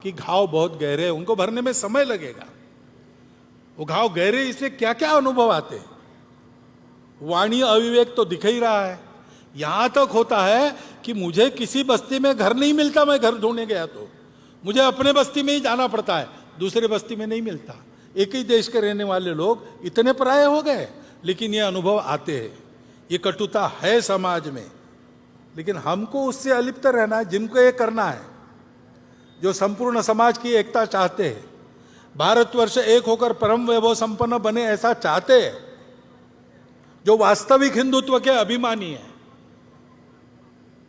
कि घाव बहुत गहरे हैं, उनको भरने में समय लगेगा। वो घाव गहरे, इसलिए क्या क्या अनुभव आते हैं। वाणी अविवेक तो दिख ही रहा है। यहां तक होता है कि मुझे किसी बस्ती में घर नहीं मिलता, मैं घर ढूंढने गया तो मुझे अपने बस्ती में ही जाना पड़ता है, दूसरे बस्ती में नहीं मिलता। एक ही देश के रहने वाले लोग इतने पराये हो गए, लेकिन ये अनुभव आते हैं। ये कटुता है समाज में, लेकिन हमको उससे अलिप्त रहना है। जिनको ये करना है, जो संपूर्ण समाज की एकता चाहते हैं, भारतवर्ष एक होकर परम वैभव संपन्न बने ऐसा चाहते हैं, जो वास्तविक हिंदुत्व के अभिमानी हैं,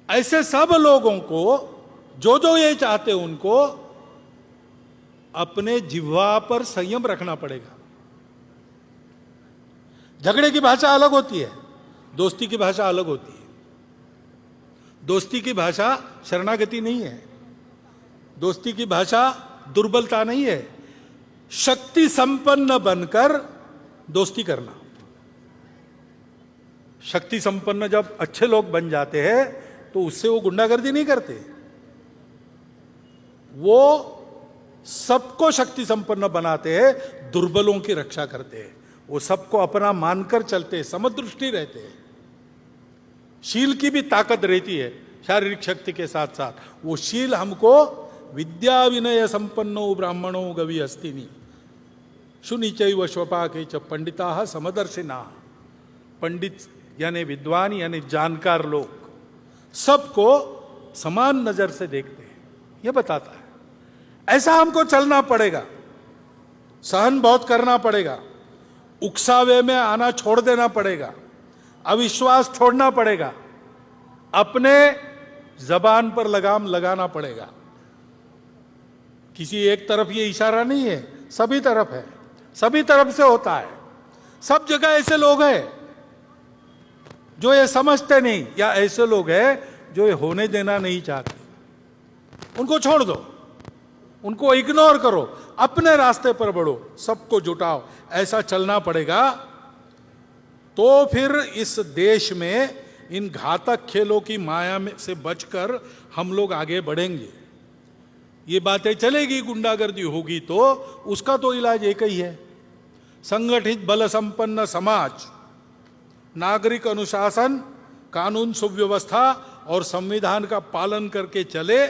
ऐसे सब लोगों को जो जो ये चाहते हैं उनको अपने जिह्वा पर संयम रखना पड़ेगा। झगड़े की भाषा अलग होती है, दोस्ती की भाषा अलग होती है। दोस्ती की भाषा शरणागति नहीं है, दोस्ती की भाषा दुर्बलता नहीं है, शक्ति संपन्न बनकर दोस्ती करना। शक्ति संपन्न जब अच्छे लोग बन जाते हैं तो उससे वो गुंडागर्दी नहीं करते, वो सबको शक्ति संपन्न बनाते हैं, दुर्बलों की रक्षा करते हैं। वो सबको अपना मानकर चलते हैं, समदृष्टि रहते हैं। शील की भी ताकत रहती है शारीरिक शक्ति के साथ साथ। वो शील हमको विद्या विनय संपन्नो ब्राह्मणो गवि अस्तिनी शुनिचैव स्वपाके च पंडिता समदर्शिना। पंडित यानी विद्वान यानी जानकार लोग सबको समान नजर से देखते हैं, यह बताता है। ऐसा हमको चलना पड़ेगा, सहन बहुत करना पड़ेगा, उकसावे में आना छोड़ देना पड़ेगा, अविश्वास छोड़ना पड़ेगा, अपने जबान पर लगाम लगाना पड़ेगा। किसी एक तरफ ये इशारा नहीं है, सभी तरफ है, सभी तरफ से होता है। सब जगह ऐसे लोग हैं जो ये समझते नहीं, या ऐसे लोग हैं जो ये होने देना नहीं चाहते। उनको छोड़ दो, उनको इग्नोर करो, अपने रास्ते पर बढ़ो, सबको जुटाओ। ऐसा चलना पड़ेगा तो फिर इस देश में इन घातक खेलों की माया में से बचकर हम लोग आगे बढ़ेंगे। ये बातें चलेगी, गुंडागर्दी होगी तो उसका तो इलाज एक ही है। संगठित बल संपन्न समाज, नागरिक अनुशासन, कानून सुव्यवस्था और संविधान का पालन करके चले।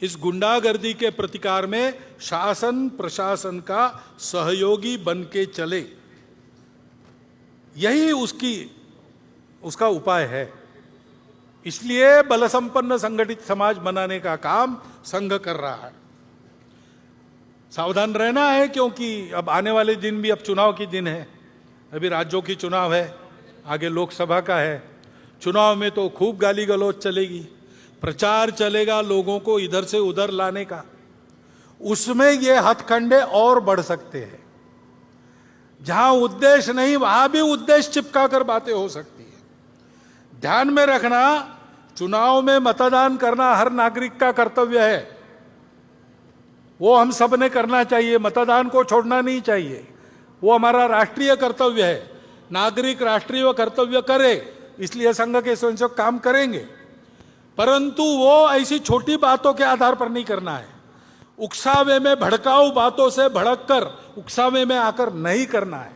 इस गुंडागर्दी के प्रतिकार में शासन प्रशासन का सहयोगी बन के चले, यही उसका उपाय है। इसलिए बल संपन्न संगठित समाज बनाने का काम संघ कर रहा है। सावधान रहना है, क्योंकि अब आने वाले दिन भी अब चुनाव की दिन है। अभी राज्यों की चुनाव है, आगे लोकसभा का है। चुनाव में तो खूब गाली गलौज चलेगी, प्रचार चलेगा लोगों को इधर से उधर लाने का। उसमें ये हथकंडे और बढ़ सकते हैं। जहां उद्देश्य नहीं वहां भी उद्देश्य चिपका कर बातें हो सकती है। ध्यान में रखना, चुनाव में मतदान करना हर नागरिक का कर्तव्य है, वो हम सब ने करना चाहिए। मतदान को छोड़ना नहीं चाहिए, वो हमारा राष्ट्रीय कर्तव्य है। नागरिक राष्ट्रीय कर्तव्य करे, इसलिए संघ के स्वयंसेवक काम करेंगे, परंतु वो ऐसी छोटी बातों के आधार पर नहीं करना है। उकसावे में, भड़काऊ बातों से भड़ककर उकसावे में आकर नहीं करना है।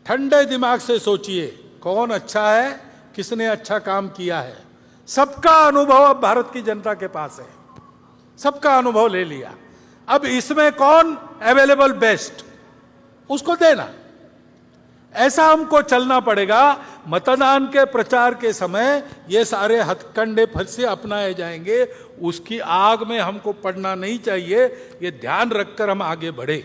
ठंडे दिमाग से सोचिए कौन अच्छा है, किसने अच्छा काम किया है। सबका अनुभव अब भारत की जनता के पास है, सबका अनुभव ले लिया। अब इसमें कौन अवेलेबल बेस्ट, उसको देना। ऐसा हमको चलना पड़ेगा। मतदान के प्रचार के समय ये सारे हथकंडे फिर से अपनाए जाएंगे, उसकी आग में हमको पड़ना नहीं चाहिए। ये ध्यान रखकर हम आगे बढ़े।